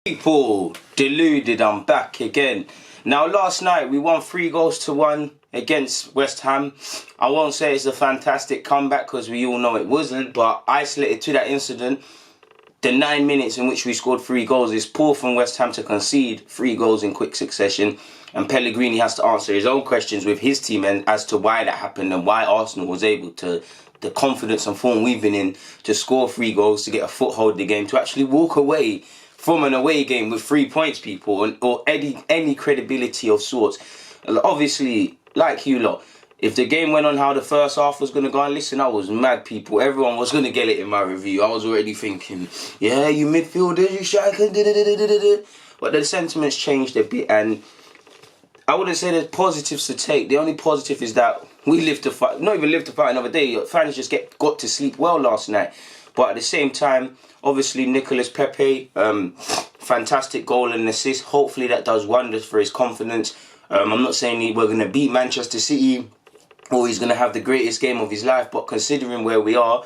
People, deluded, I'm back again. Now last night we won 3-1 against West Ham. I won't say it's a fantastic comeback because we all know it wasn't, but isolated to that incident, the 9 minutes in which we scored 3 goals is poor from West Ham to concede 3 goals in quick succession, and Pellegrini has to answer his own questions with his team and as to why that happened and why Arsenal was able to, the confidence and form we've been in, to score 3 goals, to get a foothold in the game, to actually walk away from an away game with 3 points, people, or any credibility of sorts. Obviously, like you lot, if the game went on how the first half was going to go on, listen, I was mad, people. Everyone was going to get it in my review. I was already thinking, yeah, you midfielders, you striker, but the sentiments changed a bit, and I wouldn't say there's positives to take. The only positive is that we lived to fight, not even lived to fight another day. Fans just got to sleep well last night. But at the same time, obviously, Nicolas Pepe, fantastic goal and assist. Hopefully that does wonders for his confidence. I'm not saying we're going to beat Manchester City or he's going to have the greatest game of his life, but considering where we are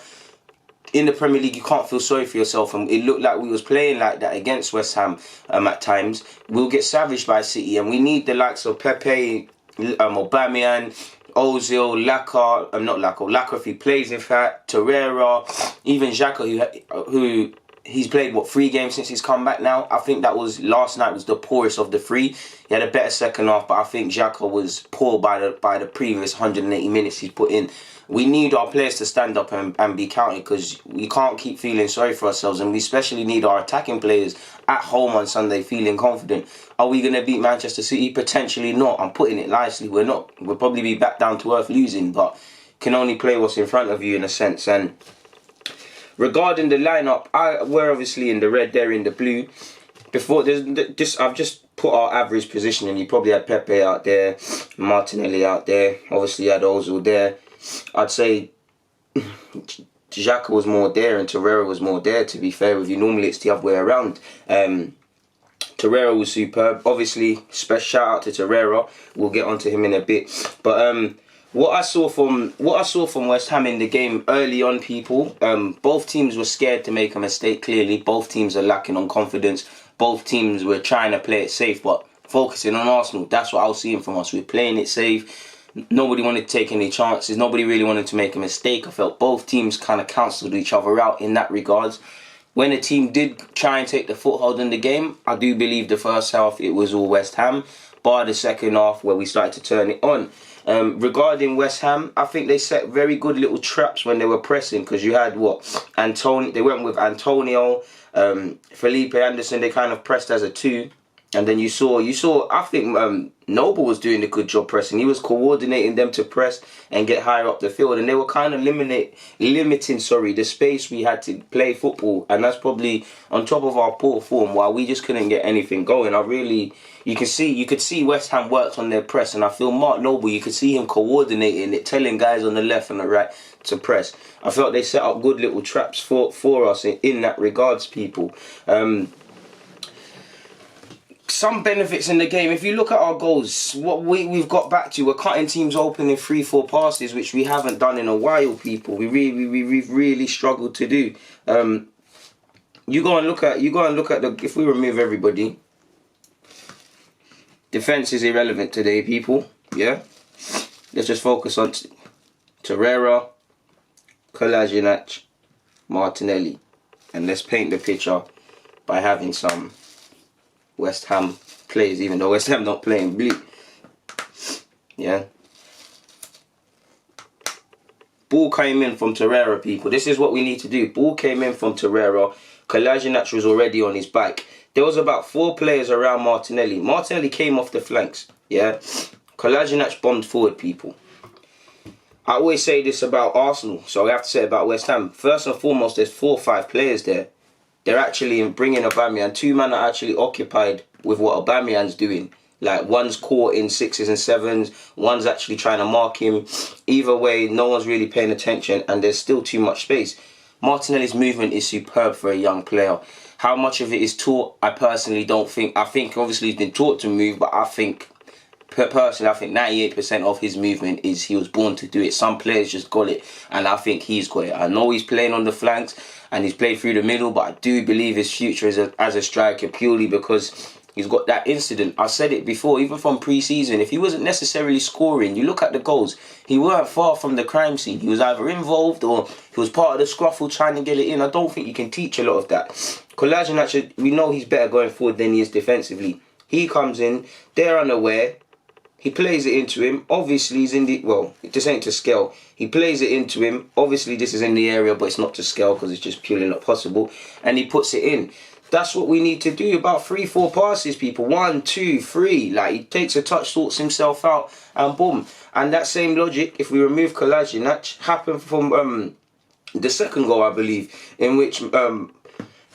in the Premier League, you can't feel sorry for yourself. And it looked like we was playing like that against West Ham at times. We'll get savaged by City, and we need the likes of Pepe, Aubameyang, Ozil, Laka if he plays, in fact, Torreira, even Xhaka, who he's played, 3 games since he's come back now. I think that was, last night was the poorest of the 3. He had a better second half, but I think Xhaka was poor by the previous 180 minutes he's put in. We need our players to stand up and be counted, because we can't keep feeling sorry for ourselves, and we especially need our attacking players at home on Sunday feeling confident. Are we going to beat Manchester City? Potentially not. I'm putting it nicely. We're not. We'll probably be back down to earth losing, but can only play what's in front of you in a sense. And regarding the lineup, we're obviously in the red, they're in the blue. I've just put our average position, and you probably had Pepe out there, Martinelli out there, obviously you had Ozil there. I'd say Xhaka was more there and Torreira was more there, to be fair with you. Normally it's the other way around. Torreira was superb. Obviously, special shout out to Torreira. We'll get onto him in a bit. But what I saw from West Ham in the game early on, people, both teams were scared to make a mistake, clearly. Both teams are lacking on confidence. Both teams were trying to play it safe, but focusing on Arsenal. That's what I was seeing from us. We're playing it safe. Nobody wanted to take any chances. Nobody really wanted to make a mistake. I felt both teams kind of cancelled each other out in that regards. When a team did try and take the foothold in the game, I do believe the first half it was all West Ham, bar the second half where we started to turn it on. Regarding West Ham, I think they set very good little traps when they were pressing, because you had they went with Antonio, Felipe Anderson. They kind of pressed as a 2. And then you saw. I think Noble was doing a good job pressing. He was coordinating them to press and get higher up the field, and they were kind of limiting the space we had to play football. And that's probably on top of our poor form, while we just couldn't get anything going. You could see West Ham worked on their press, and I feel Mark Noble, you could see him coordinating it, telling guys on the left and the right to press. I felt they set up good little traps for us in that regards, people. Some benefits in the game. If you look at our goals, what we've got back to, we're cutting teams open in 3-4 passes, which we haven't done in a while, people. We've really struggled to do. You go and look at the. If we remove everybody, defense is irrelevant today, people. Yeah, let's just focus on Torreira, Kolasinac, Martinelli, and let's paint the picture by having some West Ham players, even though West Ham not playing blue. Yeah. Ball came in from Torreira, people. This is what we need to do. Ball came in from Torreira. Kolasinac was already on his back. There was about 4 players around Martinelli. Martinelli came off the flanks. Yeah. Kolasinac bombed forward, people. I always say this about Arsenal, so I have to say it about West Ham. First and foremost, there's 4 or 5 players there. They're actually bringing Aubameyang. 2 men are actually occupied with what Aubameyang's doing. Like, one's caught in 6s and 7s. One's actually trying to mark him. Either way, no one's really paying attention, and there's still too much space. Martinelli's movement is superb for a young player. How much of it is taught, I personally don't think. I think obviously he's been taught to move, but I think personally, I think 98% of his movement is he was born to do it. Some players just got it, and I think he's got it. I know he's playing on the flanks, and he's played through the middle, but I do believe his future as a striker purely because he's got that incident. I said it before, even from pre-season, if he wasn't necessarily scoring, you look at the goals, he weren't far from the crime scene. He was either involved or he was part of the scruffle trying to get it in. I don't think you can teach a lot of that. Kolasinac, we know he's better going forward than he is defensively. He comes in, they're unaware, he plays it into him. Obviously, he's in the... Well, this ain't to scale. He plays it into him. Obviously, this is in the area, but it's not to scale because it's just purely not possible. And he puts it in. That's what we need to do. About 3-4 passes, people. 1, 2, 3. Like, he takes a touch, sorts himself out, and boom. And that same logic, if we remove Kolasinac, happened from the second goal, I believe, in which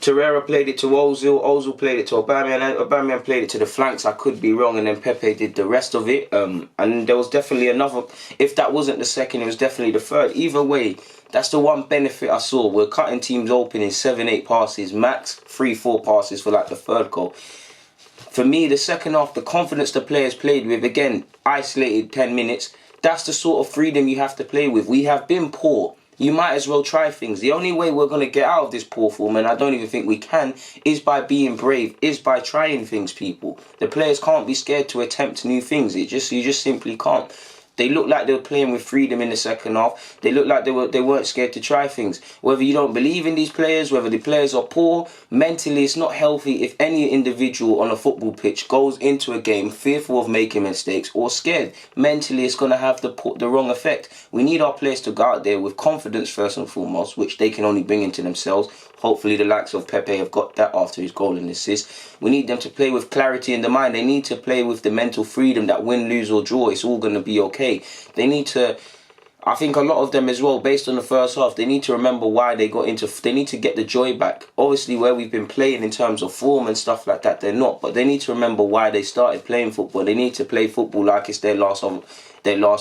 Torreira played it to Ozil, Ozil played it to Aubameyang, and Aubameyang played it to the flanks. I could be wrong, and then Pepe did the rest of it. And there was definitely another. If that wasn't the second, it was definitely the third. Either way, that's the one benefit I saw. We're cutting teams open in 7-8 passes, max 3-4 passes for like the third goal. For me, the second half, the confidence the players played with, again, isolated 10 minutes, that's the sort of freedom you have to play with. We have been poor. You might as well try things. The only way we're going to get out of this poor form, and I don't even think we can, is by being brave, is by trying things, people. The players can't be scared to attempt new things. You just simply can't. They looked like they were playing with freedom in the second half. They looked like they weren't scared to try things. Whether you don't believe in these players, whether the players are poor, mentally it's not healthy if any individual on a football pitch goes into a game fearful of making mistakes or scared. Mentally it's going to have the wrong effect. We need our players to go out there with confidence first and foremost, which they can only bring into themselves. Hopefully the likes of Pepe have got that after his goal and assist. We need them to play with clarity in the mind. They need to play with the mental freedom that win, lose or draw, it's all going to be okay. They need to, I think a lot of them as well, based on the first half, they need to remember why they got into, they need to get the joy back. Obviously where we've been playing in terms of form and stuff like that, they're not. But they need to remember why they started playing football. They need to play football like it's their last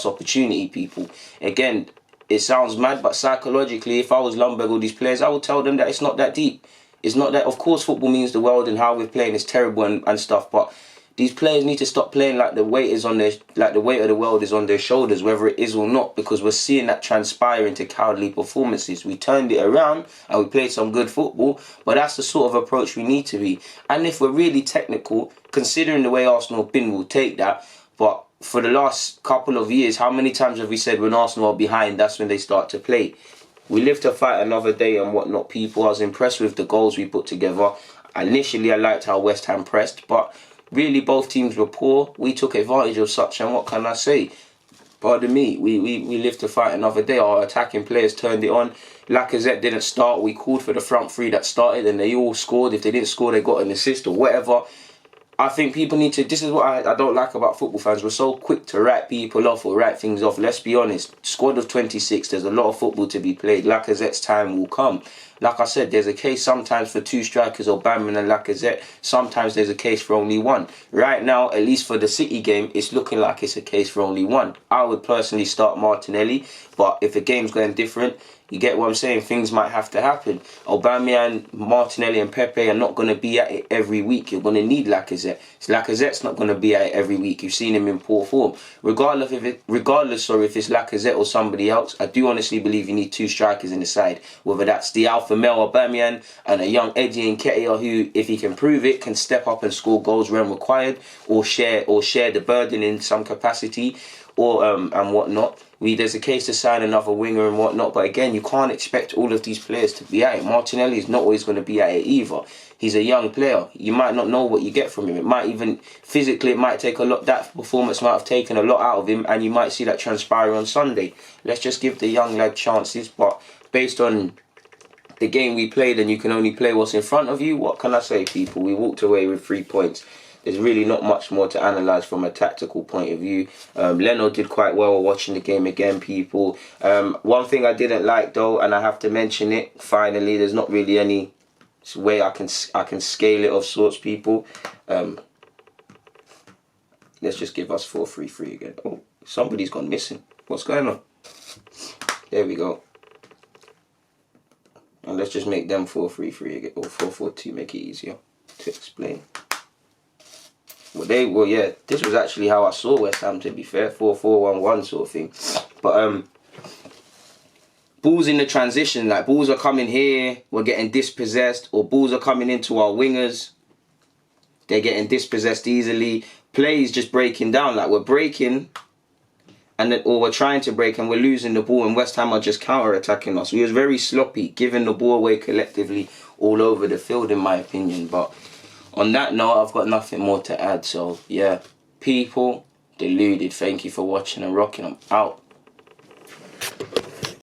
opportunity, people. Again, it sounds mad, but psychologically, if I was Ljungberg or these players, I would tell them that it's not that deep. It's not that, of course, football means the world and how we're playing is terrible and stuff, but these players need to stop playing like the weight is on their, like the weight of the world is on their shoulders, whether it is or not, because we're seeing that transpire into cowardly performances. We turned it around and we played some good football, but that's the sort of approach we need to be. And if we're really technical, considering the way Arsenal have been, we'll take that, but for the last couple of years, how many times have we said when Arsenal are behind, that's when they start to play? We live to fight another day and whatnot, people. I was impressed with the goals we put together. Initially, I liked how West Ham pressed, but really both teams were poor. We took advantage of such, and what can I say? Pardon me, we live to fight another day. Our attacking players turned it on. Lacazette didn't start. We called for the front three that started, and they all scored. If they didn't score, they got an assist or whatever. I think people need to, this is what I don't like about football fans. We're so quick to write people off or write things off. Let's be honest. Squad of 26, there's a lot of football to be played. Lacazette's time will come. Like I said, there's a case sometimes for 2 strikers, Aubameyang and Lacazette. Sometimes there's a case for only 1. Right now, at least for the City game, it's looking like it's a case for only 1. I would personally start Martinelli, but if the game's going different, you get what I'm saying? Things might have to happen. Aubameyang, Martinelli and Pepe are not going to be at it every week. You're going to need Lacazette. So Lacazette's not going to be at it every week. You've seen him in poor form. Regardless if it's Lacazette or somebody else, I do honestly believe you need 2 strikers in the side. Whether that's the alpha male Aubameyang and a young Eddie Nketiah who, if he can prove it, can step up and score goals when required, or share the burden in some capacity, or and whatnot. There's a case to sign another winger and whatnot, but again, you can't expect all of these players to be at it. Martinelli is not always going to be at it either. He's a young player. You might not know what you get from him. It might even, physically, it might take a lot, that performance might have taken a lot out of him, and you might see that transpire on Sunday. Let's just give the young lad chances, but based on the game we played, and you can only play what's in front of you, what can I say, people? We walked away with 3 points. There's really not much more to analyse from a tactical point of view. Leno did quite well watching the game again, people. One thing I didn't like, though, and I have to mention it, finally, there's not really any way I can scale it of sorts, people. Let's just give us 4-3-3 again. Oh, somebody's gone missing. What's going on? There we go. And let's just make them 4-3-3 again, or 4-4-2, make it easier to explain. Well, yeah, this was actually how I saw West Ham, to be fair, 4-4-1-1 sort of thing. But balls in the transition, like balls are coming here, we're getting dispossessed, or balls are coming into our wingers, they're getting dispossessed easily. Plays just breaking down, like we're breaking, or we're trying to break and we're losing the ball, and West Ham are just counter-attacking us. We was very sloppy, giving the ball away collectively all over the field, in my opinion. But on that note, I've got nothing more to add. So, yeah, people, Deluded, thank you for watching and rocking. I'm out.